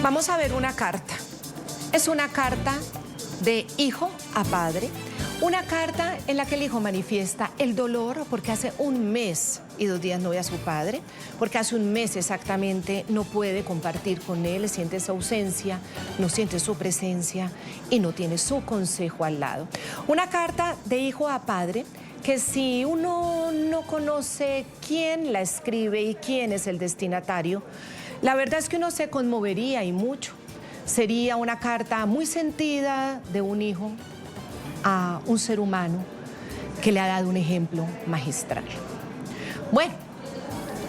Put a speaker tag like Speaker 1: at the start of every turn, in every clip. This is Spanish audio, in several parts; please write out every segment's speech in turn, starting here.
Speaker 1: Vamos a ver una carta. Es una carta de hijo a padre. Una carta en la que el hijo manifiesta el dolor porque hace 1 mes y 2 días no ve a su padre, porque hace 1 mes exactamente no puede compartir con él, siente esa ausencia, no siente su presencia y no tiene su consejo al lado. Una carta de hijo a padre que si uno no conoce quién la escribe y quién es el destinatario, la verdad es que uno se conmovería y mucho. Sería una carta muy sentida de un hijo a un ser humano que le ha dado un ejemplo magistral. Bueno,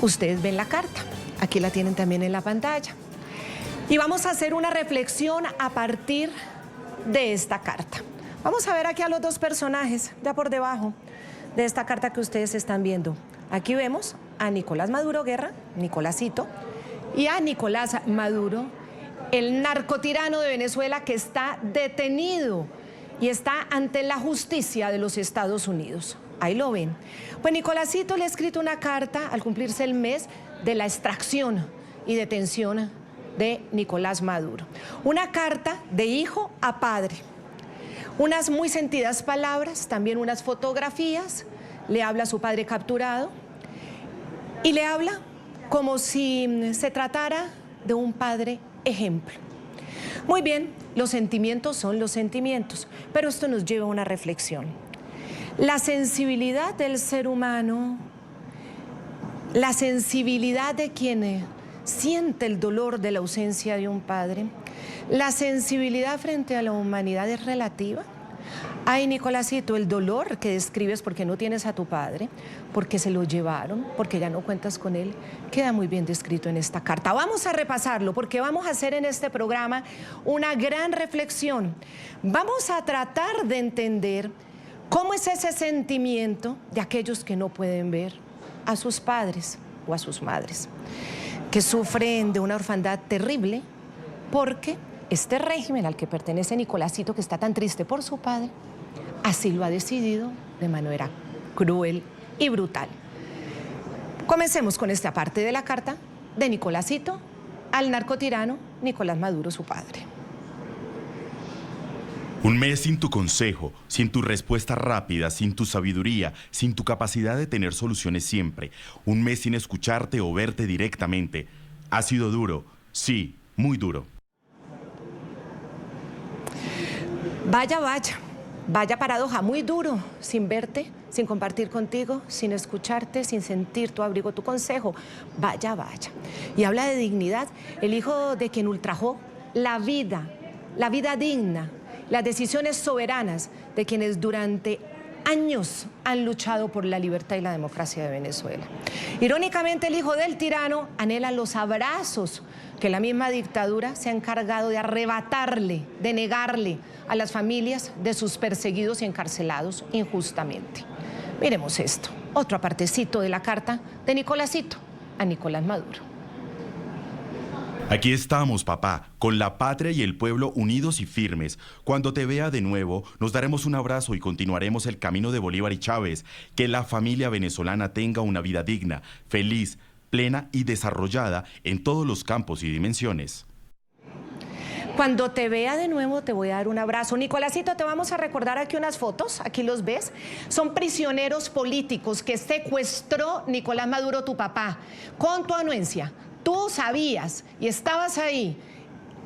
Speaker 1: ustedes ven la carta, aquí la tienen también en la pantalla. Y vamos a hacer una reflexión a partir de esta carta. Vamos a ver aquí a los 2 personajes, ya por debajo de esta carta que ustedes están viendo. Aquí vemos a Nicolás Maduro Guerra, Nicolásito, y a Nicolás Maduro, el narcotirano de Venezuela que está detenido y está ante la justicia de los Estados Unidos. Ahí lo ven. Pues Nicolásito le ha escrito una carta al cumplirse el mes de la extracción y detención de Nicolás Maduro. Una carta de hijo a padre. Unas muy sentidas palabras, también unas fotografías. Le habla a su padre capturado y le habla como si se tratara de un padre ejemplo. Muy bien, los sentimientos son los sentimientos, pero esto nos lleva a una reflexión. La sensibilidad del ser humano, la sensibilidad de quien siente el dolor de la ausencia de un padre, la sensibilidad frente a la humanidad es relativa. Ay, Nicolásito, el dolor que describes porque no tienes a tu padre, porque se lo llevaron, porque ya no cuentas con él, queda muy bien descrito en esta carta. Vamos a repasarlo porque vamos a hacer en este programa una gran reflexión. Vamos a tratar de entender cómo es ese sentimiento de aquellos que no pueden ver a sus padres o a sus madres, que sufren de una orfandad terrible porque este régimen al que pertenece Nicolásito, que está tan triste por su padre, así lo ha decidido de manera cruel y brutal. Comencemos con esta parte de la carta de Nicolásito al narcotirano Nicolás Maduro, su padre.
Speaker 2: 1 mes sin tu consejo, sin tu respuesta rápida, sin tu sabiduría, sin tu capacidad de tener soluciones siempre. 1 mes sin escucharte o verte directamente. Ha sido duro, sí, muy duro.
Speaker 1: Vaya, vaya, vaya paradoja, muy duro, sin verte, sin compartir contigo, sin escucharte, sin sentir tu abrigo, tu consejo. Vaya, vaya. Y habla de dignidad, el hijo de quien ultrajó la vida digna, las decisiones soberanas de quienes durante años han luchado por la libertad y la democracia de Venezuela. Irónicamente, el hijo del tirano anhela los abrazos que la misma dictadura se ha encargado de arrebatarle, de negarle a las familias de sus perseguidos y encarcelados injustamente. Miremos esto, otro apartecito de la carta de Nicolásito a Nicolás Maduro.
Speaker 2: Aquí estamos, papá, con la patria y el pueblo unidos y firmes. Cuando te vea de nuevo, nos daremos un abrazo y continuaremos el camino de Bolívar y Chávez. Que la familia venezolana tenga una vida digna, feliz, plena y desarrollada en todos los campos y dimensiones.
Speaker 1: Cuando te vea de nuevo te voy a dar un abrazo. Nicolásito, te vamos a recordar aquí unas fotos, aquí los ves. Son prisioneros políticos que secuestró Nicolás Maduro, tu papá, con tu anuencia. Tú sabías y estabas ahí,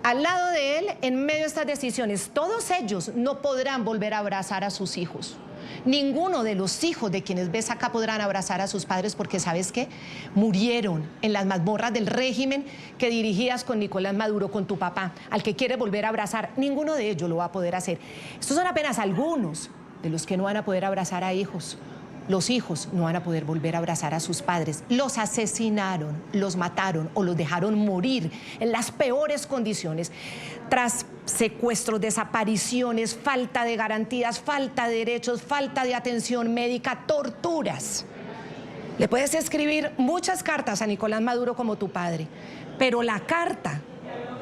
Speaker 1: al lado de él, en medio de estas decisiones. Todos ellos no podrán volver a abrazar a sus hijos. Ninguno de los hijos de quienes ves acá podrán abrazar a sus padres porque, ¿sabes qué? Murieron en las mazmorras del régimen que dirigías con Nicolás Maduro, con tu papá, al que quiere volver a abrazar. Ninguno de ellos lo va a poder hacer. Estos son apenas algunos de los que no van a poder abrazar a hijos. Los hijos no van a poder volver a abrazar a sus padres. Los asesinaron, los mataron o los dejaron morir en las peores condiciones. Tras secuestros, desapariciones, falta de garantías, falta de derechos, falta de atención médica, torturas. Le puedes escribir muchas cartas a Nicolás Maduro como tu padre, pero la carta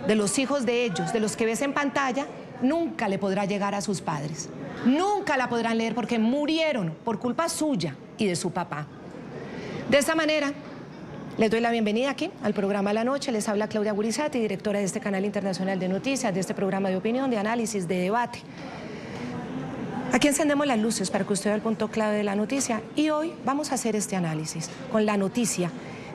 Speaker 1: de los hijos de ellos, de los que ves en pantalla, nunca le podrá llegar a sus padres. Nunca la podrán leer porque murieron por culpa suya y de su papá. De esta manera, Les doy la bienvenida aquí al programa La Noche. Les habla Claudia Gurizati, directora de este canal internacional de noticias, de este programa de opinión, de análisis, de debate. Aquí encendemos las luces para que usted vea el punto clave de la noticia y hoy vamos a hacer este análisis con la noticia,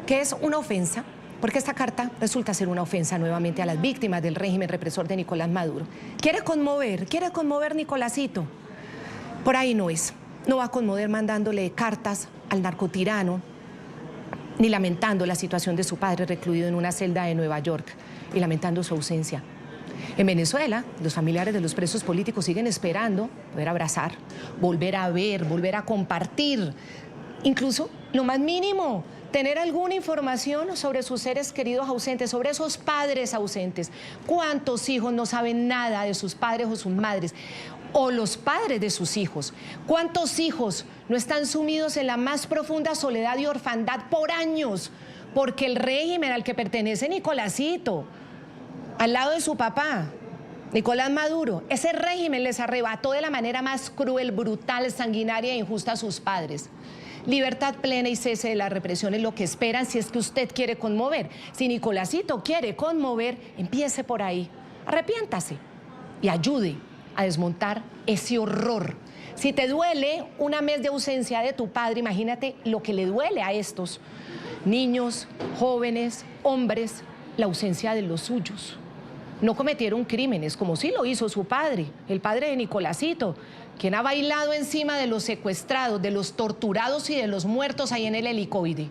Speaker 1: que es una ofensa, porque esta carta resulta ser una ofensa nuevamente a las víctimas del régimen represor de Nicolás Maduro. Quiere conmover Nicolásito. Por ahí no es. No va a conmover mandándole cartas al narcotirano, ni lamentando la situación de su padre recluido en una celda de Nueva York y lamentando su ausencia. En Venezuela, los familiares de los presos políticos siguen esperando poder abrazar, volver a ver, volver a compartir, incluso lo más mínimo, tener alguna información sobre sus seres queridos ausentes, sobre esos padres ausentes. ¿Cuántos hijos no saben nada de sus padres o sus madres? O los padres de sus hijos. ¿Cuántos hijos no están sumidos en la más profunda soledad y orfandad por años? Porque el régimen al que pertenece Nicolásito, al lado de su papá, Nicolás Maduro, ese régimen les arrebató de la manera más cruel, brutal, sanguinaria e injusta a sus padres. Libertad plena y cese de la represión es lo que esperan si es que usted quiere conmover. Si Nicolásito quiere conmover, empiece por ahí. Arrepiéntase y ayude a desmontar ese horror. Si te duele un mes de ausencia de tu padre, imagínate lo que le duele a estos niños, jóvenes, hombres, la ausencia de los suyos. No cometieron crímenes, como sí lo hizo su padre, el padre de Nicolásito, quien ha bailado encima de los secuestrados, de los torturados y de los muertos ahí en el helicoide.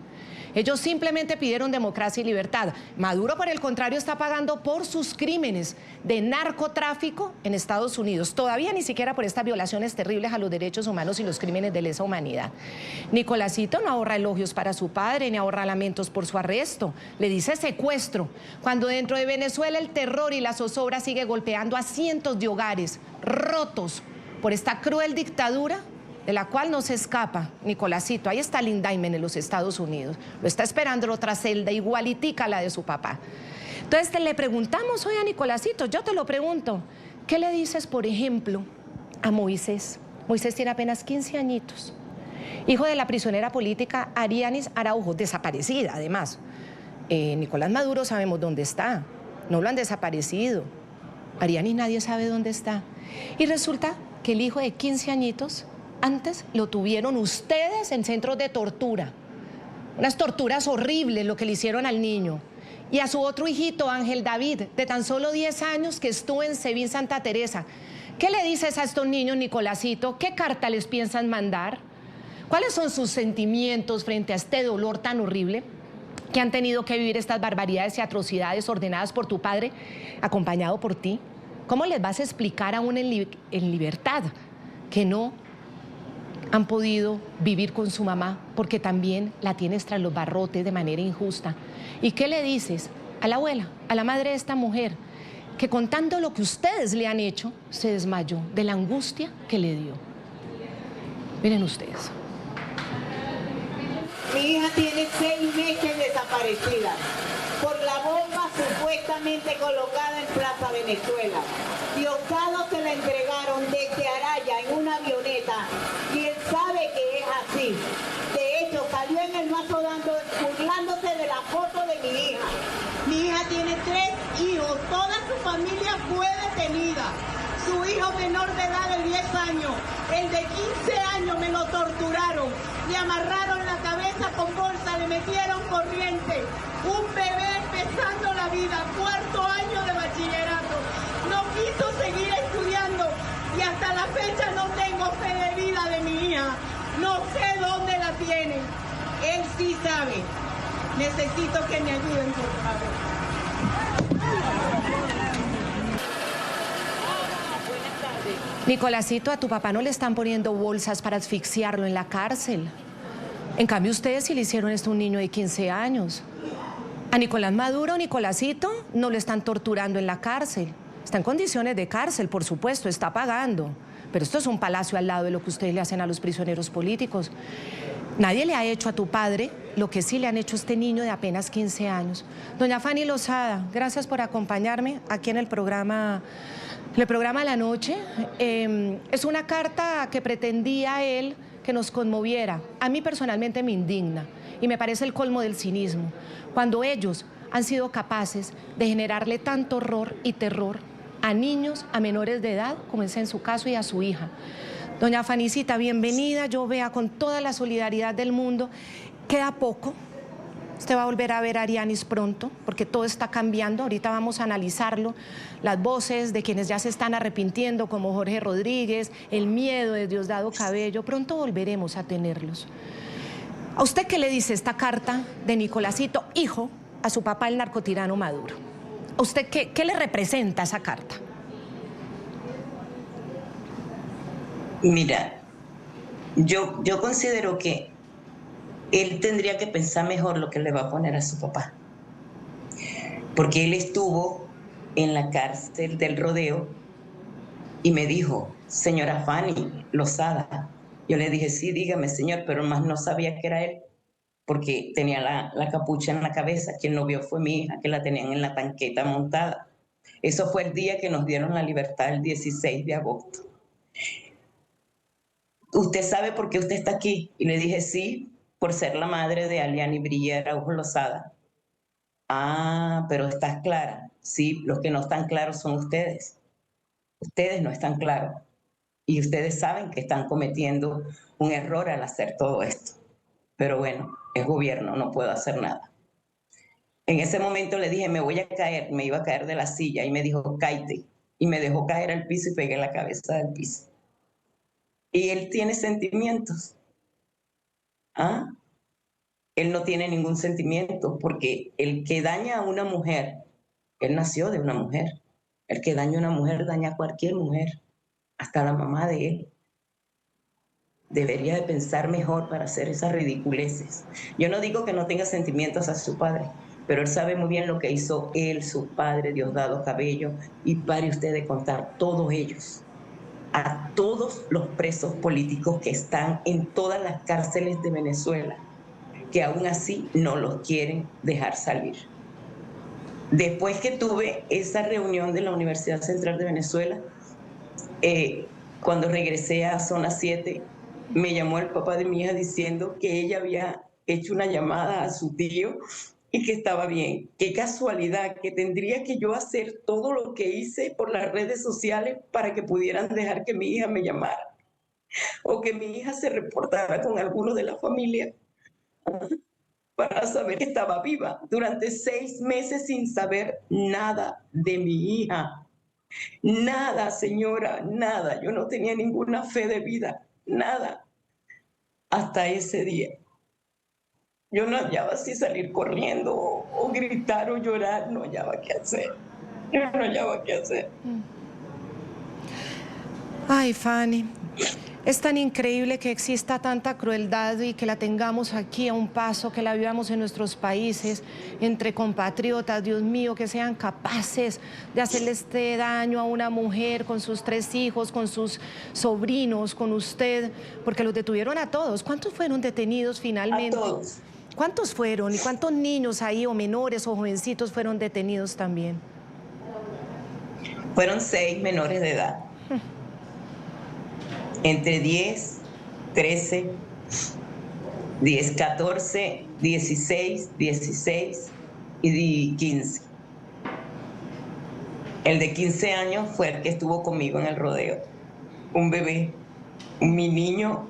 Speaker 1: Ellos simplemente pidieron democracia y libertad. Maduro, por el contrario, está pagando por sus crímenes de narcotráfico en Estados Unidos. Todavía ni siquiera por estas violaciones terribles a los derechos humanos y los crímenes de lesa humanidad. Nicolásito no ahorra elogios para su padre, ni ahorra lamentos por su arresto. Le dice secuestro, cuando dentro de Venezuela el terror y la zozobra sigue golpeando a cientos de hogares rotos por esta cruel dictadura de la cual no se escapa Nicolásito. Ahí está el indictment en los Estados Unidos. Lo está esperando en otra celda igualitica a la de su papá. Entonces le preguntamos hoy a Nicolásito, yo te lo pregunto, ¿qué le dices, por ejemplo, a Moisés? Moisés tiene apenas 15 añitos, hijo de la prisionera política Arianis Araujo, desaparecida además. Nicolás Maduro sabemos dónde está, no lo han desaparecido. Arianis nadie sabe dónde está. Y resulta que el hijo de 15 añitos antes lo tuvieron ustedes en centros de tortura. Unas torturas horribles lo que le hicieron al niño. Y a su otro hijito, Ángel David, de tan solo 10 años, que estuvo en Sevín Santa Teresa. ¿Qué le dices a estos niños, Nicolásito? ¿Qué carta les piensan mandar? ¿Cuáles son sus sentimientos frente a este dolor tan horrible que han tenido que vivir estas barbaridades y atrocidades ordenadas por tu padre, acompañado por ti? ¿Cómo les vas a explicar aún en libertad que no han podido vivir con su mamá porque también la tienes tras los barrotes de manera injusta? ¿Y qué le dices a la abuela, a la madre de esta mujer, que contando lo que ustedes le han hecho, se desmayó de la angustia que le dio? Miren ustedes.
Speaker 3: Mi hija tiene 6 meses desaparecida por la bomba supuestamente colocada en Plaza Venezuela. Diosdado se la entregaron desde Araya en una avioneta y él sabe que es así. De hecho, salió en el mazo burlándose de la foto de mi hija. Mi hija tiene 3 hijos, toda su familia fue detenida. Su hijo menor de edad de 10 años, el de 15 años me lo torturaron, le amarraron la cabeza con bolsa, le metieron corriente. Un bebé empezando la vida, 4º año de bachillerato, no quiso seguir estudiando y hasta la fecha no tengo fe de vida de mi hija. No sé dónde la tiene. Él sí sabe. Necesito que me ayuden, por favor.
Speaker 1: Nicolásito, a tu papá no le están poniendo bolsas para asfixiarlo en la cárcel. En cambio, ustedes sí le hicieron esto a un niño de 15 años. A Nicolás Maduro, Nicolásito, no lo están torturando en la cárcel. Está en condiciones de cárcel, por supuesto, está pagando. Pero esto es un palacio al lado de lo que ustedes le hacen a los prisioneros políticos. Nadie le ha hecho a tu padre lo que sí le han hecho a este niño de apenas 15 años. Doña Fanny Lozada, gracias por acompañarme aquí en el programa La Noche. Es una carta que pretendía él que nos conmoviera. A mí personalmente me indigna. Y me parece el colmo del cinismo, cuando ellos han sido capaces de generarle tanto horror y terror a niños, a menores de edad, como es en su caso, y a su hija. Doña Fanicita, bienvenida, yo vea con toda la solidaridad del mundo. Queda poco, usted va a volver a ver a Arianis pronto, porque todo está cambiando, ahorita vamos a analizarlo, las voces de quienes ya se están arrepintiendo, como Jorge Rodríguez, el miedo de Diosdado Cabello, pronto volveremos a tenerlos. ¿A usted qué le dice esta carta de Nicolásito, hijo, a su papá, el narcotirano Maduro? ¿A usted qué le representa esa carta?
Speaker 4: Mira, yo considero que él tendría que pensar mejor lo que le va a poner a su papá. Porque él estuvo en la cárcel del Rodeo y me dijo, señora Fanny Lozada. Yo le dije, sí, dígame, señor, pero más no sabía que era él, porque tenía la capucha en la cabeza. Quien lo vio fue mi hija, que la tenían en la tanqueta montada. Eso fue el día que nos dieron la libertad, el 16 de agosto. ¿Usted sabe por qué usted está aquí? Y le dije, sí, por ser la madre de Aliani Brilla Araujo Lozada. Ah, pero estás clara. Sí, los que no están claros son ustedes. Ustedes no están claros. Y ustedes saben que están cometiendo un error al hacer todo esto. Pero bueno, es gobierno, no puedo hacer nada. En ese momento le dije, me voy a caer, me iba a caer de la silla. Y me dijo, cáete. Y me dejó caer al piso y pegué la cabeza del piso. Y él tiene sentimientos. ¿Ah? Él no tiene ningún sentimiento, porque el que daña a una mujer, él nació de una mujer. El que daña a una mujer daña a cualquier mujer, hasta la mamá de él. Debería de pensar mejor para hacer esas ridiculeces. Yo no digo que no tenga sentimientos a su padre, pero él sabe muy bien lo que hizo él, su padre, Diosdado Cabello, y pare usted de contar, todos ellos, a todos los presos políticos que están en todas las cárceles de Venezuela, que aún así no los quieren dejar salir. Después que tuve esa reunión de la Universidad Central de Venezuela, cuando regresé a Zona 7, me llamó el papá de mi hija diciendo que ella había hecho una llamada a su tío y que estaba bien. Qué casualidad, que tendría que yo hacer todo lo que hice por las redes sociales para que pudieran dejar que mi hija me llamara o que mi hija se reportara con alguno de la familia para saber que estaba viva. Durante 6 meses sin saber nada de mi hija. Nada, señora, nada. Yo no tenía ninguna fe de vida, nada. Hasta ese día. Yo no hallaba si salir corriendo o gritar o llorar, no hallaba qué hacer. Yo no hallaba qué hacer.
Speaker 1: Ay, Fanny, es tan increíble que exista tanta crueldad y que la tengamos aquí a un paso, que la vivamos en nuestros países, entre compatriotas, Dios mío, que sean capaces de hacerle este daño a una mujer con sus 3 hijos, con sus sobrinos, con usted, porque los detuvieron a todos. ¿Cuántos fueron detenidos finalmente?
Speaker 4: A todos.
Speaker 1: ¿Cuántos fueron? ¿Y cuántos niños ahí, o menores o jovencitos, fueron detenidos también?
Speaker 4: Fueron 6 menores de edad. Entre 10, 13, 10, 14, 16, 16 y 15. El de 15 años fue el que estuvo conmigo en el rodeo. Un bebé, mi niño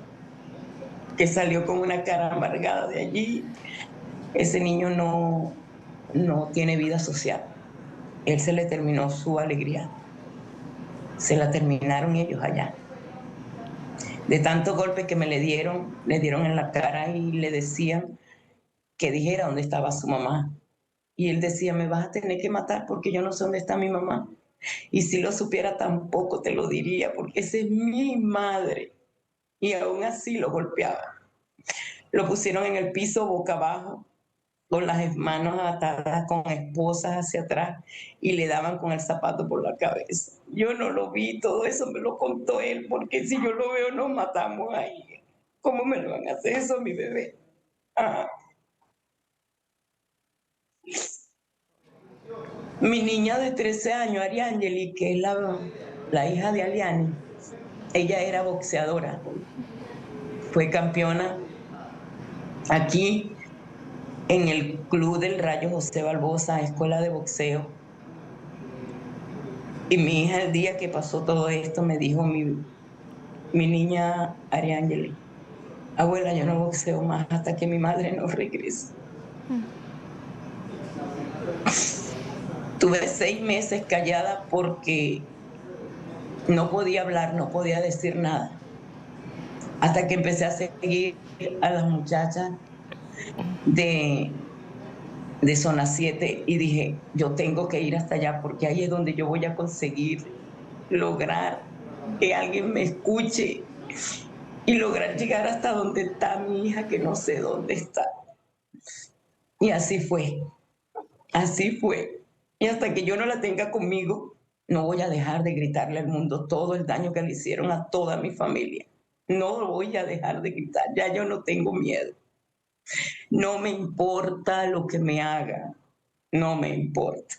Speaker 4: que salió con una cara amargada de allí. Ese niño no tiene vida social. Él se le terminó su alegría. Se la terminaron ellos allá. De tantos golpes que le dieron en la cara y le decían que dijera dónde estaba su mamá. Y él decía, me vas a tener que matar porque yo no sé dónde está mi mamá. Y si lo supiera tampoco te lo diría porque esa es mi madre. Y aún así lo golpeaba. Lo pusieron en el piso boca abajo, con las manos atadas, con esposas hacia atrás, y le daban con el zapato por la cabeza. Yo no lo vi, todo eso me lo contó él, porque si yo lo veo nos matamos ahí. ¿Cómo me lo van a hacer eso a mi bebé? Ah. Mi niña de 13 años, Ariangeli, que es la hija de Aliani, ella era boxeadora. Fue campeona aquí en el Club del Rayo José Barbosa, escuela de boxeo. Y mi hija, el día que pasó todo esto, me dijo mi niña Ariángeli: abuela, yo no boxeo más hasta que mi madre no regrese. Tuve 6 meses callada porque no podía hablar, no podía decir nada. Hasta que empecé a seguir a las muchachas de Zona 7 y dije, yo tengo que ir hasta allá porque ahí es donde yo voy a conseguir lograr que alguien me escuche y lograr llegar hasta donde está mi hija, que no sé dónde está. Y así fue, así fue. Y hasta que yo no la tenga conmigo, no voy a dejar de gritarle al mundo todo el daño que le hicieron a toda mi familia. No voy a dejar de gritar, ya yo no tengo miedo. No me importa lo que me hagan, no me importa.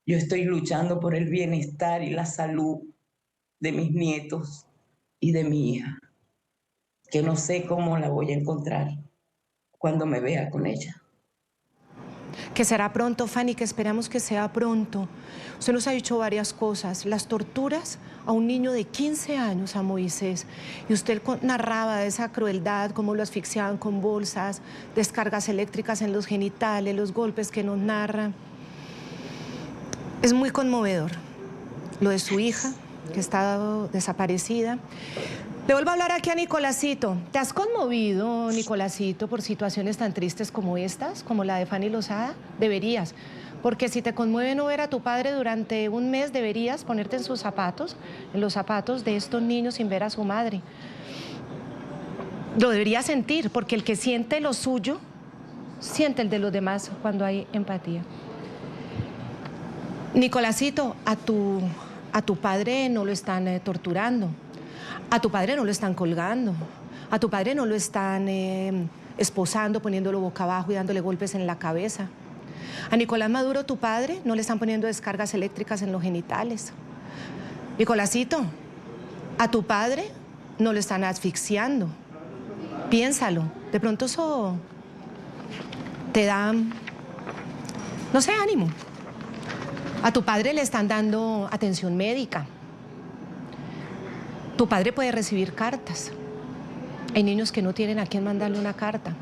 Speaker 4: Yo estoy luchando por el bienestar y la salud de mis nietos y de mi hija, que no sé cómo la voy a encontrar cuando me vea con ella.
Speaker 1: Que será pronto, Fanny, que esperamos que sea pronto. Usted nos ha dicho varias cosas, las torturas a un niño de 15 años, a Moisés, y usted narraba esa crueldad, cómo lo asfixiaban con bolsas, descargas eléctricas en los genitales, los golpes que nos narra. Es muy conmovedor lo de su hija, que está desaparecida. Le vuelvo a hablar aquí a Nicolásito. ¿Te has conmovido, Nicolásito, por situaciones tan tristes como estas, como la de Fanny Lozada? Deberías, porque si te conmueve no ver a tu padre durante un mes, deberías ponerte en sus zapatos, en los zapatos de estos niños sin ver a su madre. Lo deberías sentir, porque el que siente lo suyo, siente el de los demás cuando hay empatía. Nicolásito, a tu padre no lo están torturando. A tu padre no lo están colgando, a tu padre no lo están esposando, poniéndolo boca abajo y dándole golpes en la cabeza. A Nicolás Maduro, tu padre, no le están poniendo descargas eléctricas en los genitales. Nicolásito, a tu padre no lo están asfixiando. Piénsalo, de pronto eso te da, no sé, ánimo. A tu padre le están dando atención médica. Tu padre puede recibir cartas. Hay niños que no tienen a quién mandarle una carta.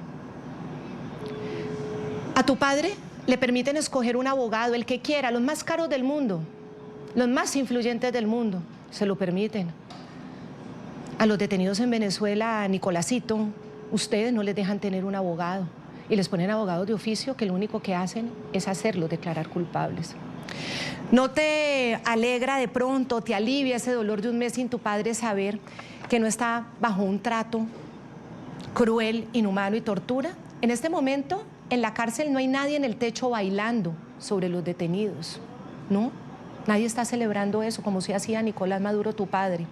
Speaker 1: A tu padre le permiten escoger un abogado, el que quiera, los más caros del mundo, los más influyentes del mundo, se lo permiten. A los detenidos en Venezuela, a Nicolásito, ustedes no les dejan tener un abogado y les ponen abogados de oficio que lo único que hacen es hacerlos declarar culpables. ¿No te alegra de pronto, te alivia ese dolor de un mes sin tu padre saber que no está bajo un trato cruel, inhumano y tortura? En este momento, en la cárcel no hay nadie en el techo bailando sobre los detenidos, ¿no? Nadie está celebrando eso, como si hacía Nicolás Maduro, tu padre.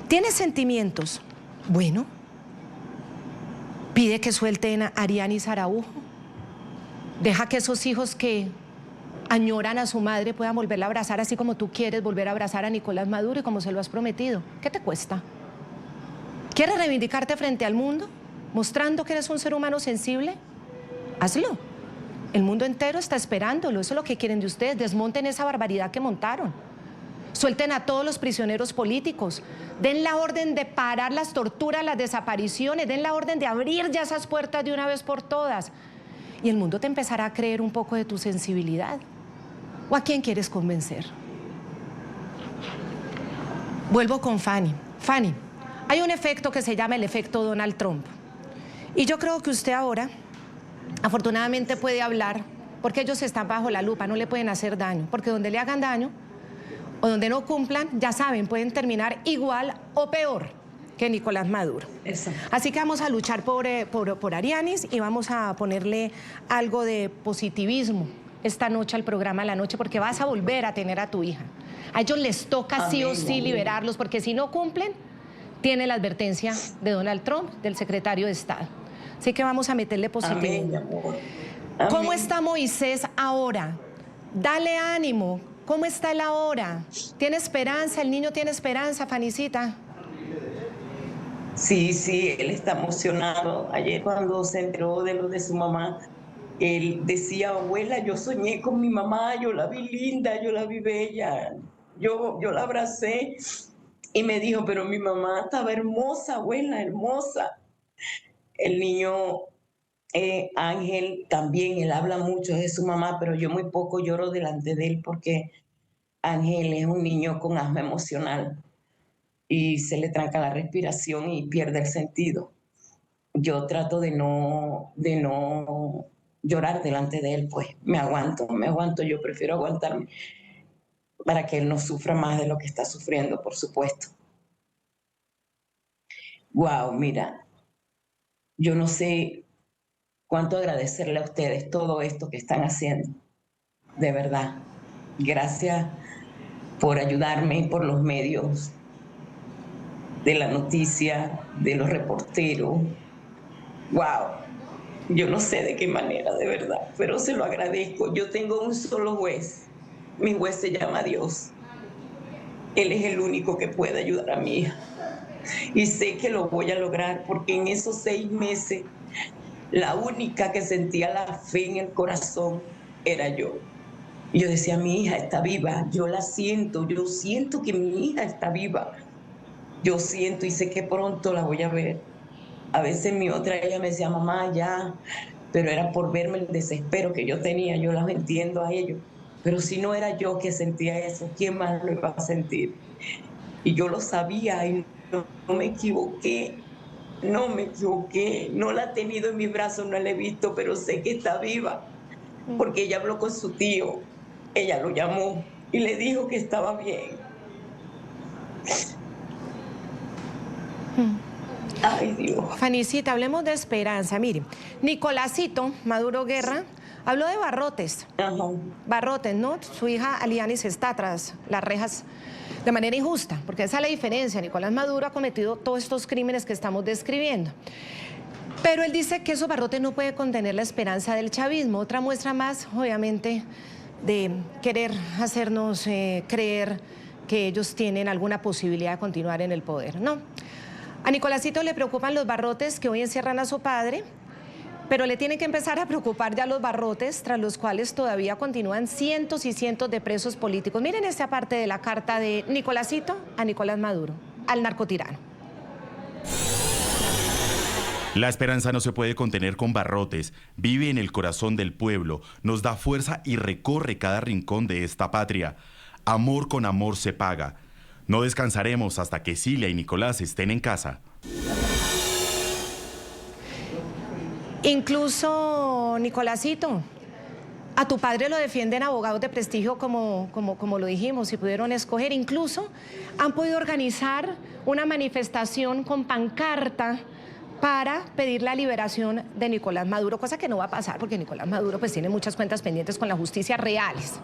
Speaker 1: ¿Tienes sentimientos? Bueno, pide que suelten a Arianis Araujo. Deja que esos hijos que añoran a su madre puedan volverla a abrazar, así como tú quieres volver a abrazar a Nicolás Maduro y como se lo has prometido. ¿Qué te cuesta? ¿Quieres reivindicarte frente al mundo, mostrando que eres un ser humano sensible? Hazlo. El mundo entero está esperándolo. Eso es lo que quieren de ustedes. Desmonten esa barbaridad que montaron. Suelten a todos los prisioneros políticos. Den la orden de parar las torturas, las desapariciones. Den la orden de abrir ya esas puertas de una vez por todas. Y el mundo te empezará a creer un poco de tu sensibilidad. ¿O a quién quieres convencer? Vuelvo con Fanny. Fanny, hay un efecto que se llama el efecto Donald Trump. Y yo creo que usted ahora, afortunadamente, puede hablar, porque ellos están bajo la lupa, no le pueden hacer daño. Porque donde le hagan daño o donde no cumplan, ya saben, pueden terminar igual o peor que Nicolás Maduro.
Speaker 4: Eso.
Speaker 1: Así que vamos a luchar por Arianis y vamos a ponerle algo de positivismo esta noche al programa La Noche, porque vas a volver a tener a tu hija. A ellos les toca sí o sí liberarlos, porque si no cumplen, tiene la advertencia de Donald Trump, del secretario de Estado. Así que vamos a meterle positivismo.
Speaker 4: Amén.
Speaker 1: ¿Cómo está Moisés ahora? Dale ánimo. ¿Cómo está él ahora? ¿Tiene esperanza? ¿El niño tiene esperanza, Fanicita?
Speaker 4: Sí, sí, él está emocionado. Ayer cuando se enteró de lo de su mamá, él decía, abuela, yo soñé con mi mamá, yo la vi linda, yo la vi bella, yo la abracé y me dijo, pero mi mamá estaba hermosa, abuela, hermosa. El niño Ángel también, él habla mucho de su mamá, pero yo muy poco lloro delante de él porque Ángel es un niño con asma emocional y se le tranca la respiración y pierde el sentido. Yo trato de no llorar delante de él, pues me aguanto, yo prefiero aguantarme para que él no sufra más de lo que está sufriendo, por supuesto. Wow, mira, yo no sé cuánto agradecerle a ustedes todo esto que están haciendo, de verdad. Gracias por ayudarme, por los medios de la noticia, de los reporteros. Wow, yo no sé de qué manera, de verdad, pero se lo agradezco. Yo tengo un solo juez. Mi juez se llama Dios. Él es el único que puede ayudar a mi hija. Y sé que lo voy a lograr porque en esos 6 meses la única que sentía la fe en el corazón era yo. Y yo decía, mi hija está viva, yo la siento, yo siento que mi hija está viva. Yo siento y sé que pronto la voy a ver. A veces mi otra, ella me decía, mamá, ya, pero era por verme el desespero que yo tenía, yo las entiendo a ellos. Pero si no era yo que sentía eso, ¿quién más lo iba a sentir? Y yo lo sabía y no me equivoqué, no la he tenido en mis brazos, no la he visto, pero sé que está viva, porque ella habló con su tío, ella lo llamó y le dijo que estaba bien. Ay, Dios.
Speaker 1: Fanicita, hablemos de esperanza. Mire, Nicolásito Maduro Guerra habló de barrotes.
Speaker 4: Ajá.
Speaker 1: Barrotes, ¿no? Su hija Alianis está tras las rejas de manera injusta, porque esa es la diferencia. Nicolás Maduro ha cometido todos estos crímenes que estamos describiendo. Pero él dice que esos barrotes no pueden contener la esperanza del chavismo. Otra muestra más, obviamente, de querer hacernos creer que ellos tienen alguna posibilidad de continuar en el poder. No. A Nicolásito le preocupan los barrotes que hoy encierran a su padre, pero le tienen que empezar a preocupar ya los barrotes tras los cuales todavía continúan cientos y cientos de presos políticos. Miren esta parte de la carta de Nicolásito a Nicolás Maduro, al narcotirano.
Speaker 2: La esperanza no se puede contener con barrotes, vive en el corazón del pueblo, nos da fuerza y recorre cada rincón de esta patria. Amor con amor se paga. No descansaremos hasta que Cilia y Nicolás estén en casa.
Speaker 1: Incluso, Nicolásito, a tu padre lo defienden abogados de prestigio como lo dijimos, si pudieron escoger. Incluso han podido organizar una manifestación con pancarta para pedir la liberación de Nicolás Maduro, cosa que no va a pasar porque Nicolás Maduro pues tiene muchas cuentas pendientes con la justicia reales.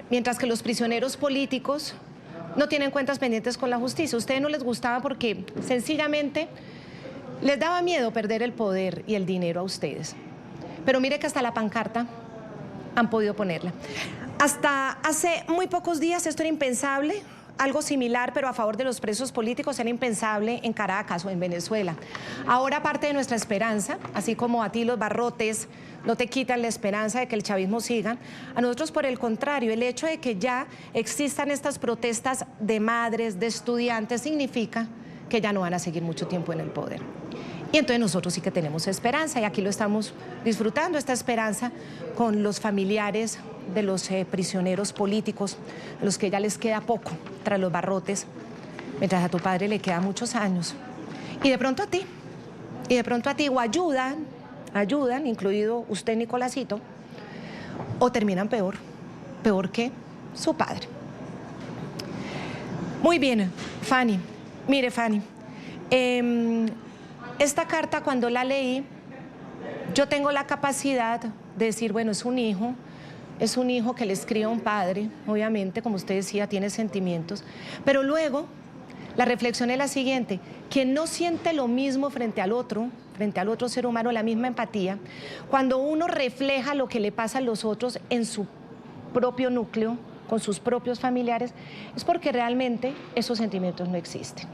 Speaker 1: Mientras que los prisioneros políticos no tienen cuentas pendientes con la justicia. A ustedes no les gustaba porque sencillamente les daba miedo perder el poder y el dinero a ustedes. Pero mire que hasta la pancarta han podido ponerla. Hasta hace muy pocos días esto era impensable. Algo similar, pero a favor de los presos políticos, era impensable en Caracas o en Venezuela. Ahora parte de nuestra esperanza, así como a ti los barrotes no te quitan la esperanza de que el chavismo siga, a nosotros por el contrario, el hecho de que ya existan estas protestas de madres, de estudiantes, significa que ya no van a seguir mucho tiempo en el poder. Y entonces nosotros sí que tenemos esperanza y aquí lo estamos disfrutando, esta esperanza con los familiares de los prisioneros políticos, a los que ya les queda poco tras los barrotes, mientras a tu padre le quedan muchos años. Y de pronto a ti, o ayudan, incluido usted, Nicolásito, o terminan peor que su padre. Muy bien, Fanny. Mire, Fanny, esta carta cuando la leí, yo tengo la capacidad de decir, bueno, es un hijo que le escribe a un padre, obviamente, como usted decía, tiene sentimientos, pero luego la reflexión es la siguiente: quien no siente lo mismo frente al otro ser humano, la misma empatía, cuando uno refleja lo que le pasa a los otros en su propio núcleo, con sus propios familiares, es porque realmente esos sentimientos no existen.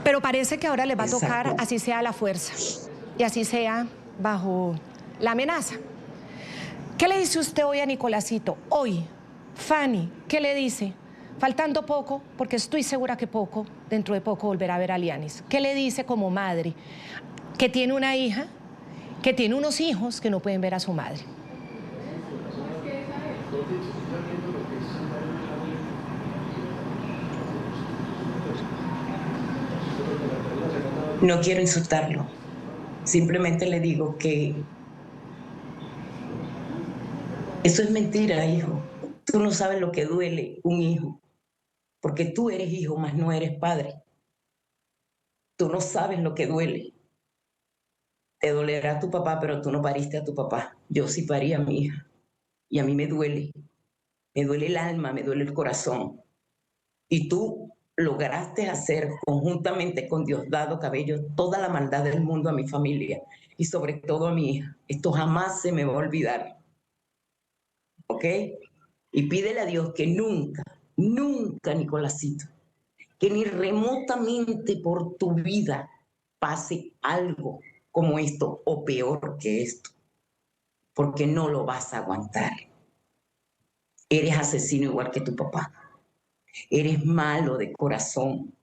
Speaker 1: Pero parece que ahora les va a tocar, así sea a la fuerza, y así sea bajo la amenaza. ¿Qué le dice usted hoy a Nicolásito? Hoy, Fanny, ¿qué le dice? Faltando poco, porque estoy segura que poco, dentro de poco volverá a ver a Lianis. ¿Qué le dice como madre? Que tiene una hija, que tiene unos hijos que no pueden ver a su madre.
Speaker 4: No quiero insultarlo. Simplemente le digo que eso es mentira, hijo. Tú no sabes lo que duele un hijo, porque tú eres hijo, mas no eres padre. Tú no sabes lo que duele. Te dolerá a tu papá, pero tú no pariste a tu papá. Yo sí parí a mi hija. Y a mí me duele. Me duele el alma, me duele el corazón. Y tú lograste hacer conjuntamente con Diosdado Cabello toda la maldad del mundo a mi familia y sobre todo a mi hija. Esto jamás se me va a olvidar. ¿Ok? Y pídele a Dios que nunca, nunca, Nicolásito, que ni remotamente por tu vida pase algo como esto o peor que esto, porque no lo vas a aguantar. Eres asesino igual que tu papá. Eres malo de corazón.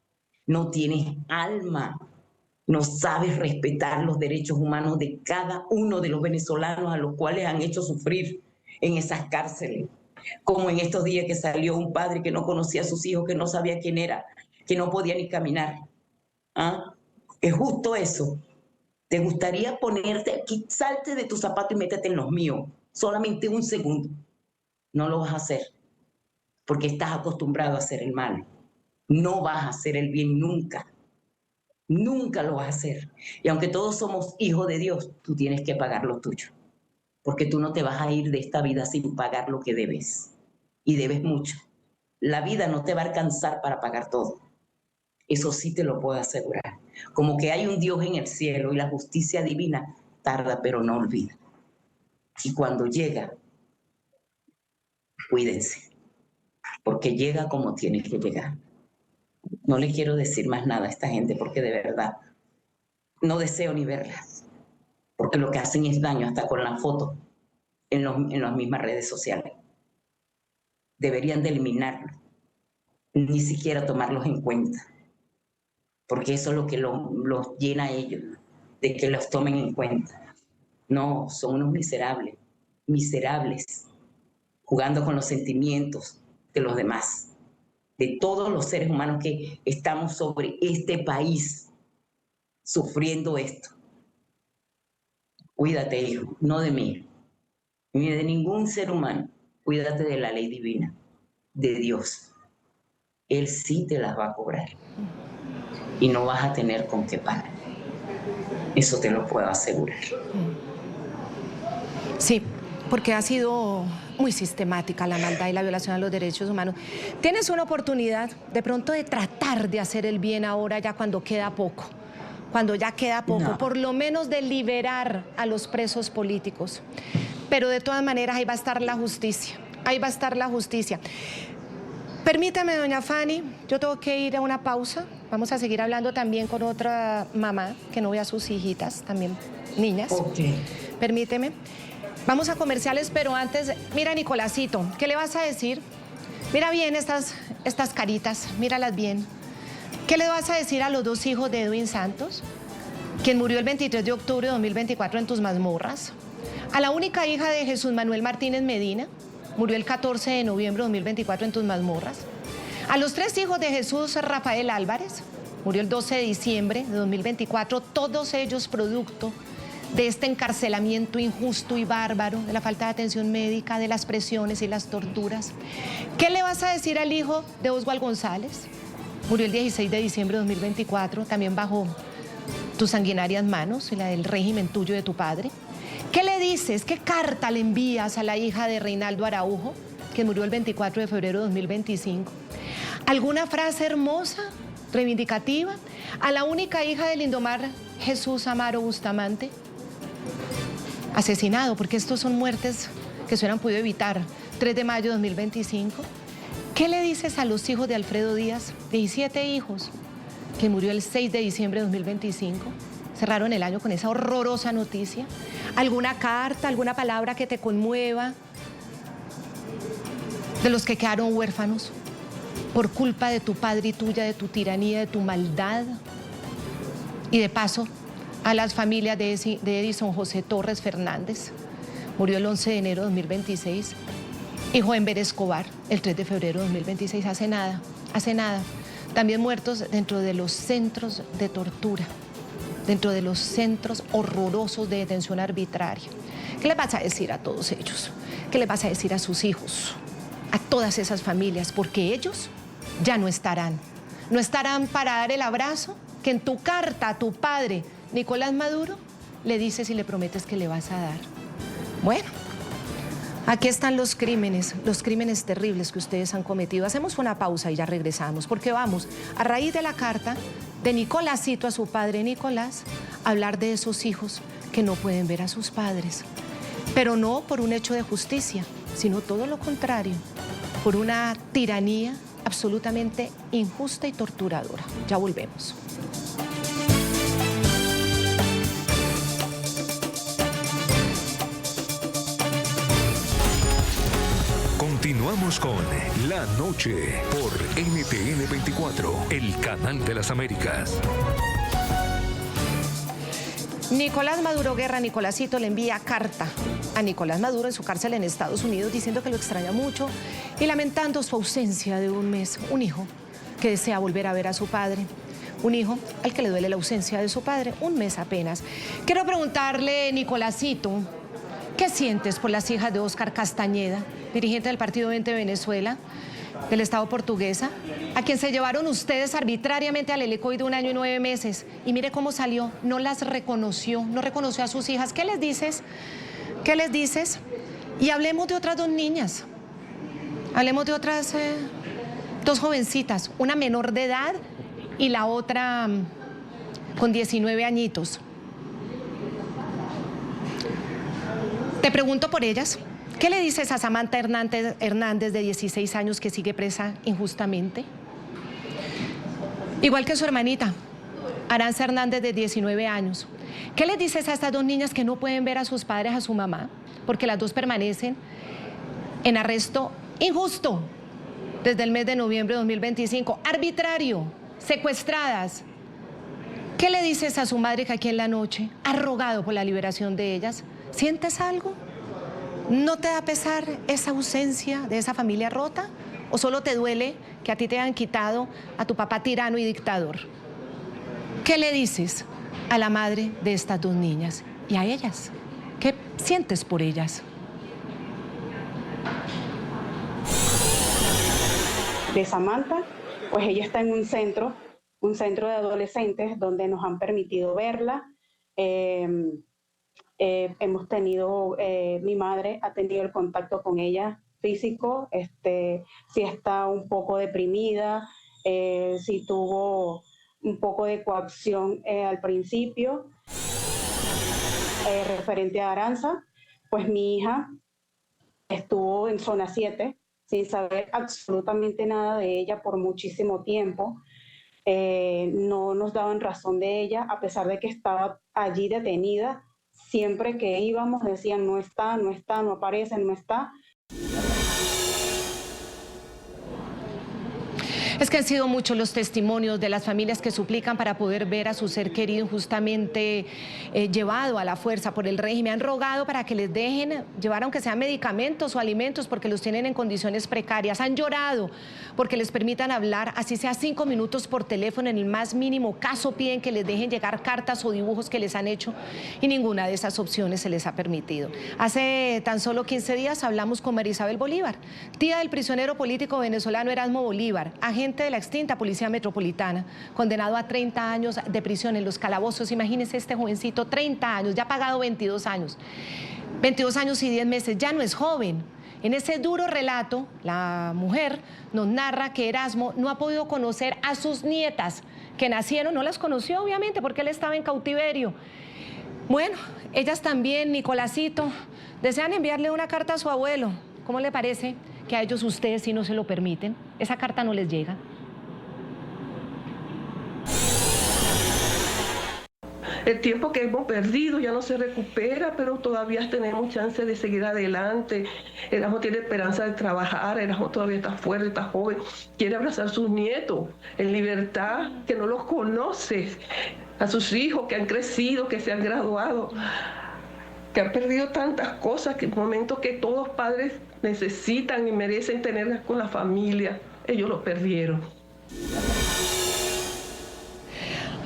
Speaker 4: No tienes alma. No sabes respetar los derechos humanos de cada uno de los venezolanos a los cuales han hecho sufrir en esas cárceles. Como en estos días que salió un padre que no conocía a sus hijos, que no sabía quién era, que no podía ni caminar. ¿Ah? Es justo eso. ¿Te gustaría ponerte aquí, salte de tu zapato y métete en los míos? Solamente un segundo. No lo vas a hacer, porque estás acostumbrado a hacer el mal. No vas a hacer el bien nunca. Nunca lo vas a hacer. Y aunque todos somos hijos de Dios, tú tienes que pagar lo tuyo. Porque tú no te vas a ir de esta vida sin pagar lo que debes. Y debes mucho. La vida no te va a alcanzar para pagar todo. Eso sí te lo puedo asegurar. Como que hay un Dios en el cielo y la justicia divina tarda pero no olvida. Y cuando llega, cuídense. Porque llega como tiene que llegar. No le quiero decir más nada a esta gente porque de verdad no deseo ni verlas. Porque lo que hacen es daño hasta con la foto en las mismas redes sociales. Deberían de eliminarlo. Ni siquiera tomarlos en cuenta. Porque eso es lo que los llena a ellos, de que los tomen en cuenta. No, son unos miserables, miserables, jugando con los sentimientos de los demás, de todos los seres humanos que estamos sobre este país sufriendo esto. Cuídate, hijo, no de mí, ni de ningún ser humano. Cuídate de la ley divina, de Dios. Él sí te las va a cobrar. Y no vas a tener con qué pagar. Eso te lo puedo asegurar.
Speaker 1: Sí, porque ha sido muy sistemática la maldad y la violación a los derechos humanos. Tienes una oportunidad de pronto de tratar de hacer el bien ahora ya cuando queda poco. Cuando ya queda poco, no. Por lo menos de liberar a los presos políticos. Pero de todas maneras ahí va a estar la justicia. Ahí va a estar la justicia. Permítame, doña Fanny, yo tengo que ir a una pausa. Vamos a seguir hablando también con otra mamá que no ve a sus hijitas, también niñas.
Speaker 4: Okay.
Speaker 1: Permíteme. Vamos a comerciales, pero antes, mira, Nicolásito, ¿qué le vas a decir? Mira bien estas caritas, míralas bien. ¿Qué le vas a decir a los dos hijos de Edwin Santos, quien murió el 23 de octubre de 2024 en tus mazmorras? A la única hija de Jesús Manuel Martínez Medina, murió el 14 de noviembre de 2024 en tus mazmorras. A los tres hijos de Jesús Rafael Álvarez, murió el 12 de diciembre de 2024, todos ellos producto de este encarcelamiento injusto y bárbaro, de la falta de atención médica, de las presiones y las torturas. ¿Qué le vas a decir al hijo de Oswald González? Murió el 16 de diciembre de 2024, también bajo tus sanguinarias manos y la del régimen tuyo de tu padre. ¿Qué le dices? ¿Qué carta le envías a la hija de Reinaldo Araujo, que murió el 24 de febrero de 2025? ¿Alguna frase hermosa, reivindicativa? A la única hija de Lindomar Jesús Amaro Bustamante, asesinado, porque estos son muertes que se hubieran podido evitar. 3 de mayo de 2025. ¿Qué le dices a los hijos de Alfredo Díaz? 17 hijos, que murió el 6 de diciembre de 2025. Cerraron el año con esa horrorosa noticia. ¿Alguna carta, alguna palabra que te conmueva de los que quedaron huérfanos por culpa de tu padre y tuya, de tu tiranía, de tu maldad? Y de paso, a las familias de Edison José Torres Fernández, murió el 11 de enero de 2026, y Joenber Escobar, el 3 de febrero de 2026, hace nada. También muertos dentro de los centros de tortura, dentro de los centros horrorosos de detención arbitraria. ¿Qué les vas a decir a todos ellos? ¿Qué les vas a decir a sus hijos? A todas esas familias, porque ellos ya no estarán. No estarán para dar el abrazo que en tu carta a tu padre, Nicolás Maduro, le dices y le prometes que le vas a dar. Bueno, aquí están los crímenes terribles que ustedes han cometido. Hacemos una pausa y ya regresamos, porque vamos, a raíz de la carta de Nicolásito a su padre Nicolás, a hablar de esos hijos que no pueden ver a sus padres. Pero no por un hecho de justicia, sino todo lo contrario, por una tiranía absolutamente injusta y torturadora. Ya volvemos.
Speaker 5: Continuamos con La Noche por NTN 24, el canal de las Américas.
Speaker 1: Nicolás Maduro Guerra, Nicolásito, le envía carta a Nicolás Maduro en su cárcel en Estados Unidos diciendo que lo extraña mucho y lamentando su ausencia de un mes. Un hijo que desea volver a ver a su padre. Un hijo al que le duele la ausencia de su padre, un mes apenas. Quiero preguntarle, Nicolásito, ¿qué sientes por las hijas de Óscar Castañeda, dirigente del Partido 20 de Venezuela, del Estado portuguesa, a quien se llevaron ustedes arbitrariamente al helicoide de 1 año y 9 meses? Y mire cómo salió, no las reconoció, no reconoció a sus hijas. ¿Qué les dices? ¿Qué les dices? Y hablemos de otras 2 niñas, hablemos de otras 2 jovencitas, una menor de edad y la otra con 19 añitos. Te pregunto por ellas. ¿Qué le dices a Samantha Hernández, de 16 años, que sigue presa injustamente? Igual que su hermanita, Aranza Hernández, de 19 años. ¿Qué les dices a estas 2 niñas que no pueden ver a sus padres, a su mamá? Porque las 2 permanecen en arresto injusto desde el mes de noviembre de 2025, arbitrario, secuestradas. ¿Qué le dices a su madre, que aquí en la noche ha rogado por la liberación de ellas? ¿Sientes algo? ¿No te da pesar esa ausencia de esa familia rota? ¿O solo te duele que a ti te hayan quitado a tu papá tirano y dictador? ¿Qué le dices a la madre de estas 2 niñas y a ellas? ¿Qué sientes por ellas?
Speaker 6: De Samantha, pues ella está en un centro de adolescentes donde nos han permitido verla. Hemos tenido, mi madre ha tenido el contacto con ella físico, si está un poco deprimida, si tuvo un poco de coacción al principio. Referente a Aranza, pues mi hija estuvo en zona 7 sin saber absolutamente nada de ella por muchísimo tiempo. No nos daban razón de ella, a pesar de que estaba allí detenida. Siempre que íbamos decían no está, no está, no aparece, no está.
Speaker 1: Es que han sido muchos los testimonios de las familias que suplican para poder ver a su ser querido injustamente llevado a la fuerza por el régimen. Han rogado para que les dejen llevar, aunque sean medicamentos o alimentos, porque los tienen en condiciones precarias. Han llorado porque les permitan hablar, así sea 5 minutos por teléfono. En el más mínimo caso piden que les dejen llegar cartas o dibujos que les han hecho, y ninguna de esas opciones se les ha permitido. Hace tan solo 15 días hablamos con María Isabel Bolívar, tía del prisionero político venezolano Erasmo Bolívar, agente de la extinta Policía Metropolitana, condenado a 30 años de prisión en los calabozos. Imagínense este jovencito, 30 años, ya ha pagado 22 años. 22 años y 10 meses, ya no es joven. En ese duro relato, la mujer nos narra que Erasmo no ha podido conocer a sus nietas, que nacieron, no las conoció obviamente porque él estaba en cautiverio. Bueno, ellas también, Nicolásito, desean enviarle una carta a su abuelo. ¿Cómo le parece que a ellos ustedes sí no se lo permiten? Esa carta no les llega.
Speaker 7: El tiempo que hemos perdido ya no se recupera, pero todavía tenemos chance de seguir adelante. Erasmo tiene esperanza de trabajar, Erasmo todavía está fuerte, está joven, quiere abrazar a sus nietos en libertad, que no los conoce, a sus hijos que han crecido, que se han graduado, que han perdido tantas cosas, que en momentos que todos padres necesitan y merecen tenerlas con la familia, ellos lo perdieron.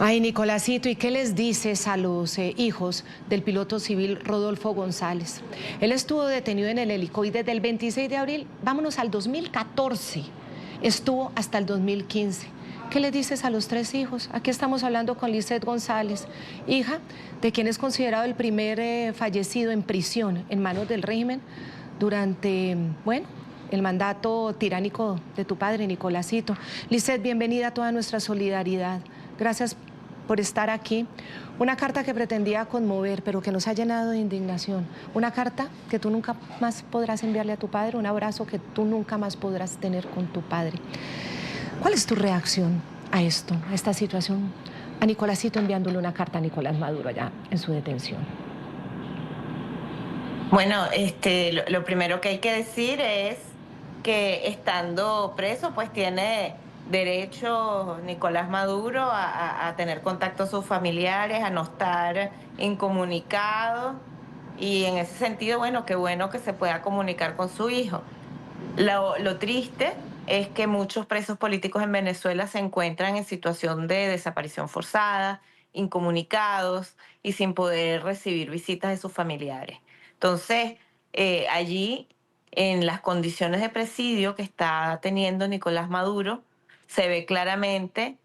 Speaker 1: Ay, Nicolásito, ¿y qué les dices a los hijos del piloto civil Rodolfo González? Él estuvo detenido en el helicoide desde el 26 de abril, vámonos al 2014, estuvo hasta el 2015. ¿Qué les dices a los 3 hijos? Aquí estamos hablando con Lizeth González, hija de quien es considerado el primer fallecido en prisión en manos del régimen durante, bueno, el mandato tiránico de tu padre, Nicolásito. Lizeth, bienvenida a toda nuestra solidaridad. Gracias por estar aquí. Una carta que pretendía conmover, pero que nos ha llenado de indignación. Una carta que tú nunca más podrás enviarle a tu padre, un abrazo que tú nunca más podrás tener con tu padre. ¿Cuál es tu reacción a esto, a esta situación? A Nicolásito enviándole una carta a Nicolás Maduro allá en su detención.
Speaker 8: Bueno, lo primero que hay que decir es que estando preso, pues tiene derecho Nicolás Maduro a tener contacto a sus familiares, a no estar incomunicado. Y en ese sentido, bueno que se pueda comunicar con su hijo. Lo triste es que muchos presos políticos en Venezuela se encuentran en situación de desaparición forzada, incomunicados y sin poder recibir visitas de sus familiares. Entonces, allí, en las condiciones de presidio que está teniendo Nicolás Maduro, se ve claramente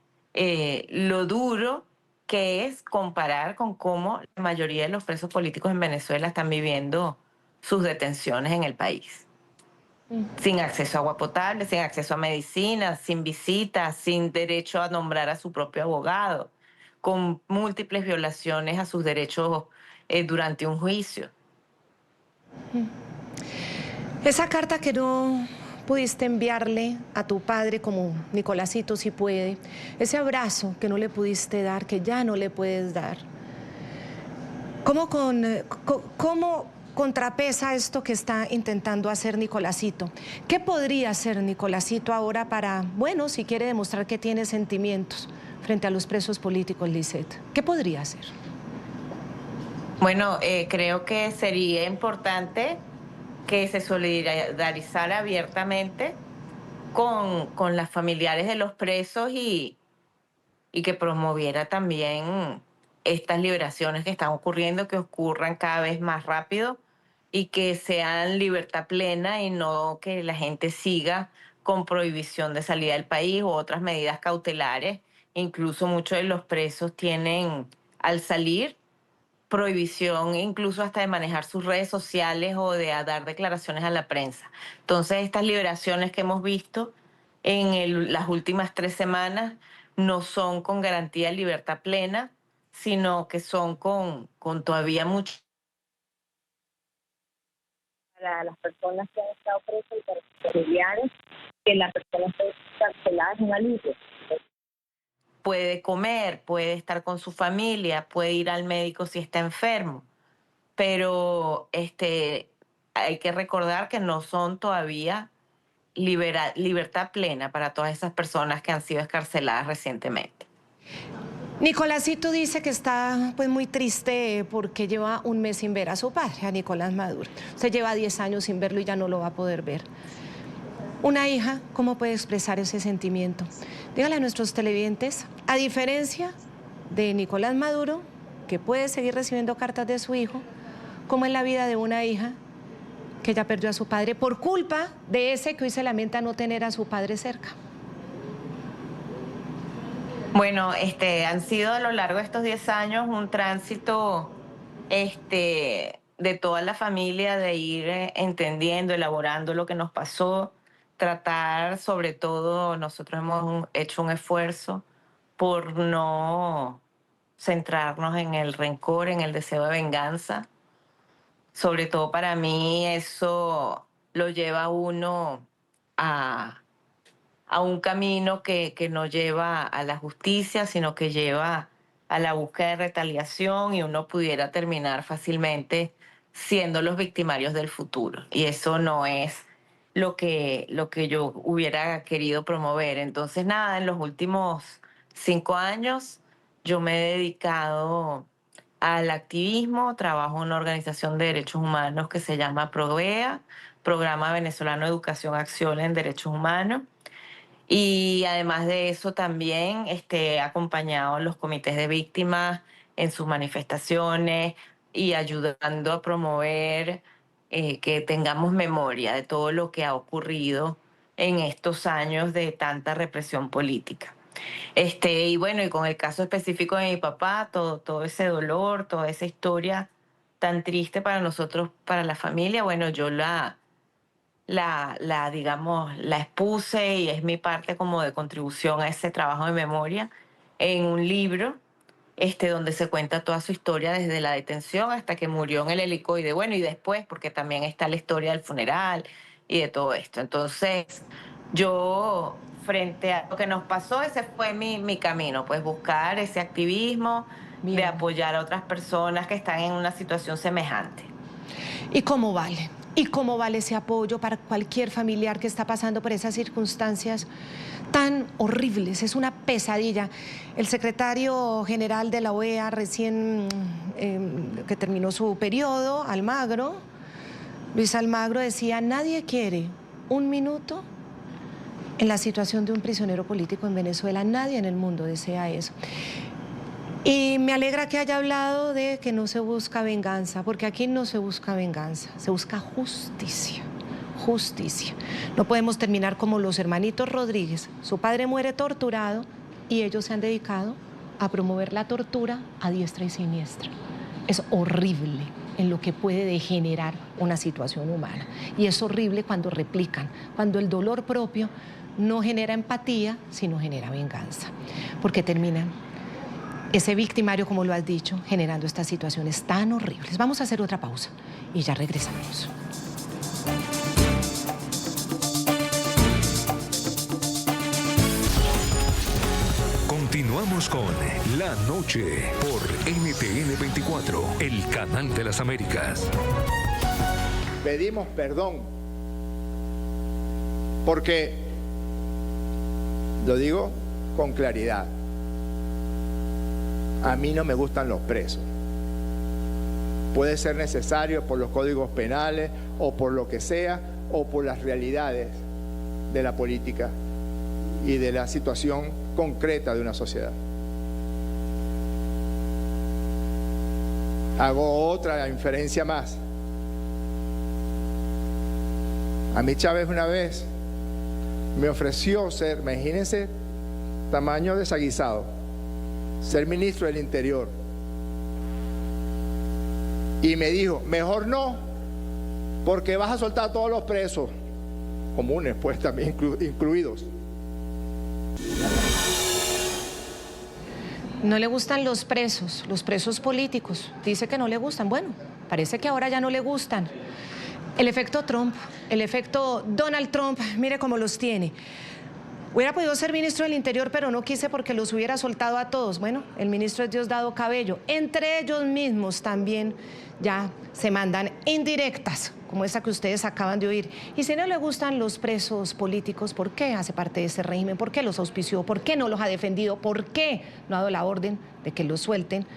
Speaker 8: lo duro que es comparar con cómo la mayoría de los presos políticos en Venezuela están viviendo sus detenciones en el país. Sin acceso a agua potable, sin acceso a medicina, sin visitas, sin derecho a nombrar a su propio abogado, con múltiples violaciones a sus derechos durante un juicio.
Speaker 1: Esa carta que no pudiste enviarle a tu padre, como Nicolásito sí puede, ese abrazo que no le pudiste dar, que ya no le puedes dar, ¿cómo contrapesa esto que está intentando hacer Nicolásito? ¿Qué podría hacer Nicolásito ahora para, bueno, si quiere demostrar que tiene sentimientos frente a los presos políticos, Lizeth? ¿Qué podría hacer?
Speaker 8: Bueno, creo que sería importante que se solidarizara abiertamente con las familiares de los presos y que promoviera también estas liberaciones que están ocurriendo, que ocurran cada vez más rápido y que sean libertad plena y no que la gente siga con prohibición de salida del país u otras medidas cautelares. Incluso muchos de los presos tienen, al salir, prohibición incluso hasta de manejar sus redes sociales o de dar declaraciones a la prensa. Entonces, estas liberaciones que hemos visto en las últimas 3 semanas no son con garantía de libertad plena, sino que son con todavía mucho. Para las personas que han estado presas y para sus familiares, que la persona esté encarcelada es un alivio. Puede comer, puede estar con su familia, puede ir al médico si está enfermo, pero hay que recordar que no son todavía libertad plena para todas esas personas que han sido escarceladas recientemente.
Speaker 1: Nicolásito dice que está pues muy triste porque lleva un mes sin ver a su padre, a Nicolás Maduro. Se lleva 10 años sin verlo y ya no lo va a poder ver. Una hija, ¿cómo puede expresar ese sentimiento? Dígale a nuestros televidentes, a diferencia de Nicolás Maduro, que puede seguir recibiendo cartas de su hijo, ¿cómo es la vida de una hija que ya perdió a su padre por culpa de ese que hoy se lamenta no tener a su padre cerca?
Speaker 8: Bueno, han sido a lo largo de estos 10 años un tránsito de toda la familia, de ir entendiendo, elaborando lo que nos pasó, tratar, sobre todo, nosotros hemos hecho un esfuerzo por no centrarnos en el rencor, en el deseo de venganza. Sobre todo para mí eso lo lleva a uno a un camino que no lleva a la justicia, sino que lleva a la búsqueda de retaliación, y uno pudiera terminar fácilmente siendo los victimarios del futuro. Y eso no es lo que yo hubiera querido promover. Entonces, nada, en los últimos 5 años yo me he dedicado al activismo. Trabajo en una organización de derechos humanos que se llama PROVEA, Programa Venezolano de Educación Acción en Derechos Humanos. Y además de eso también he acompañado a los comités de víctimas en sus manifestaciones y ayudando a promover que tengamos memoria de todo lo que ha ocurrido en estos años de tanta represión política. Y bueno, y con el caso específico de mi papá, todo ese dolor, toda esa historia tan triste para nosotros, para la familia, bueno, yo digamos, la expuse, y es mi parte como de contribución a ese trabajo de memoria en un libro donde se cuenta toda su historia desde la detención hasta que murió en el helicoide, bueno, y después, porque también está la historia del funeral y de todo esto. Entonces, yo, frente a lo que nos pasó, ese fue mi camino, pues buscar ese activismo,
Speaker 1: Bien.
Speaker 8: de apoyar a otras personas que están en una situación semejante.
Speaker 1: ¿Y cómo vale? ¿Y cómo vale ese apoyo para cualquier familiar que está pasando por esas circunstancias tan horribles? Es una pesadilla. El secretario general de la OEA, recién que terminó su periodo, Almagro, Luis Almagro, decía: nadie quiere un minuto en la situación de un prisionero político en Venezuela. Nadie en el mundo desea eso. Y me alegra que haya hablado de que no se busca venganza, porque aquí no se busca venganza, se busca justicia, justicia. No podemos terminar como los hermanitos Rodríguez. Su padre muere torturado y ellos se han dedicado a promover la tortura a diestra y siniestra. Es horrible en lo que puede degenerar una situación humana. Y es horrible cuando replican, cuando el dolor propio no genera empatía, sino genera venganza, porque terminan ese victimario, como lo has dicho, generando estas situaciones tan horribles. Vamos a hacer otra pausa y ya regresamos.
Speaker 5: Continuamos con La Noche por NTN 24, el canal de las Américas.
Speaker 9: Pedimos perdón porque, lo digo con claridad, a mí no me gustan los presos. Puede ser necesario por los códigos penales o por lo que sea, o por las realidades de la política y de la situación concreta de una sociedad. Hago otra inferencia más. A mí Chávez una vez me ofreció ser, imagínense, tamaño desaguisado, ser ministro del Interior. Y me dijo: mejor no, porque vas a soltar a todos los presos comunes, pues también incluidos.
Speaker 1: No le gustan los presos políticos. Dice que no le gustan. Bueno, parece que ahora ya no le gustan. El efecto Trump, el efecto Donald Trump, mire cómo los tiene. Hubiera podido ser ministro del Interior, pero no quise porque los hubiera soltado a todos. Bueno, el ministro es Diosdado Cabello. Entre ellos mismos también ya se mandan indirectas, como esa que ustedes acaban de oír. Y si no le gustan los presos políticos, ¿por qué hace parte de ese régimen? ¿Por qué los auspició? ¿Por qué no los ha defendido? ¿Por qué no ha dado la orden de que los suelten?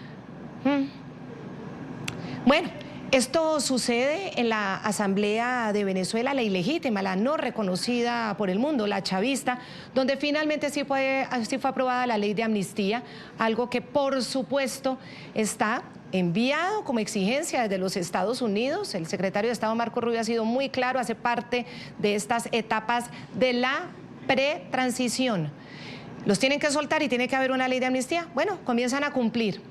Speaker 1: Bueno, esto sucede en la Asamblea de Venezuela, la ilegítima, la no reconocida por el mundo, la chavista, donde finalmente sí fue aprobada la ley de amnistía, algo que por supuesto está enviado como exigencia desde los Estados Unidos. El secretario de Estado Marco Rubio ha sido muy claro, hace parte de estas etapas de la pretransición. Los tienen que soltar y tiene que haber una ley de amnistía. Bueno, comienzan a cumplir.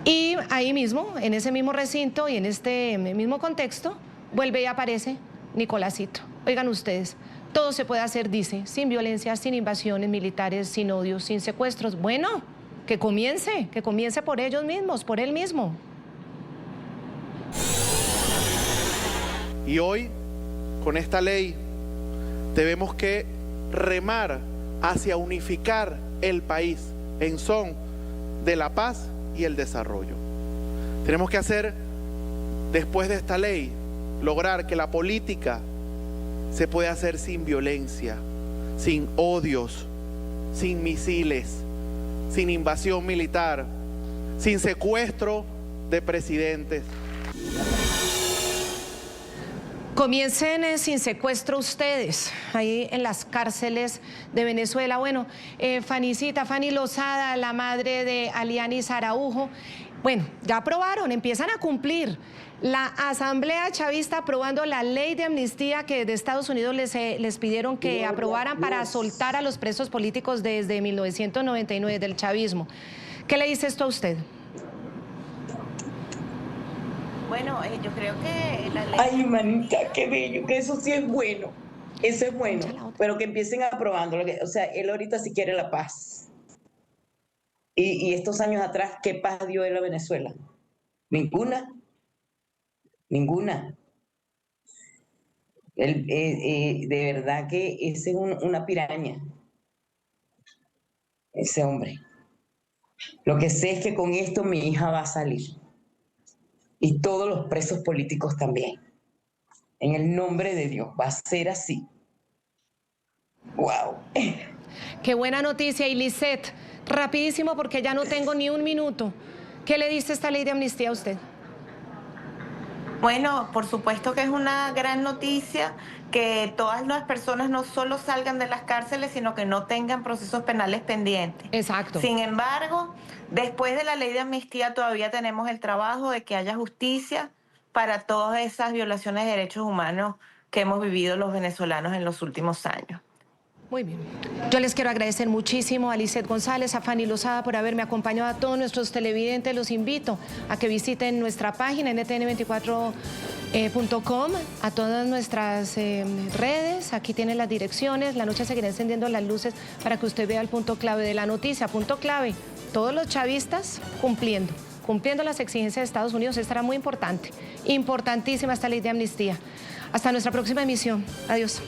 Speaker 1: Y ahí mismo, en ese mismo recinto y en este mismo contexto, vuelve y aparece Nicolásito. Oigan ustedes, todo se puede hacer, dice, sin violencia, sin invasiones militares, sin odios, sin secuestros. Bueno, que comience por ellos mismos, por él mismo.
Speaker 10: Y hoy, con esta ley, debemos que remar hacia unificar el país en son de la paz y el desarrollo. Tenemos que hacer, después de esta ley, lograr que la política se pueda hacer sin violencia, sin odios, sin misiles, sin invasión militar, sin secuestro de presidentes.
Speaker 1: Comiencen sin secuestro ustedes, ahí en las cárceles de Venezuela. Bueno, Fanny Lozada, la madre de Alianis Araujo, bueno, ya aprobaron, empiezan a cumplir. La Asamblea Chavista aprobando la ley de amnistía que de Estados Unidos les pidieron que aprobaran para soltar a los presos políticos desde 1999 del chavismo. ¿Qué le dice esto a usted?
Speaker 8: Bueno, yo creo que la ley...
Speaker 4: Ay, manita, qué bello, que eso sí es bueno. Eso es bueno, pero que empiecen aprobándolo. O sea, él ahorita sí quiere la paz. Y estos años atrás, ¿qué paz dio él a Venezuela? Ninguna. Ninguna. Él, de verdad que ese es una piraña. Ese hombre. Lo que sé es que con esto mi hija va a salir. Y todos los presos políticos también. En el nombre de Dios, va a ser así. ¡Wow!
Speaker 1: Qué buena noticia. Y Lisette, rapidísimo porque ya no tengo ni un minuto. ¿Qué le dice esta ley de amnistía a usted?
Speaker 8: Bueno, por supuesto que es una gran noticia que todas las personas no solo salgan de las cárceles, sino que no tengan procesos penales pendientes.
Speaker 1: Exacto.
Speaker 8: Sin embargo, después de la ley de amnistía todavía tenemos el trabajo de que haya justicia para todas esas violaciones de derechos humanos que hemos vivido los venezolanos en los últimos años.
Speaker 1: Muy bien. Yo les quiero agradecer muchísimo a Lisette González, a Fanny Lozada por haberme acompañado, a todos nuestros televidentes. Los invito a que visiten nuestra página ntn24.com, a todas nuestras redes. Aquí tienen las direcciones. La noche seguirá encendiendo las luces para que usted vea el punto clave de la noticia. Punto clave, todos los chavistas cumpliendo las exigencias de Estados Unidos. Esta era muy importante, importantísima esta ley de amnistía. Hasta nuestra próxima emisión. Adiós.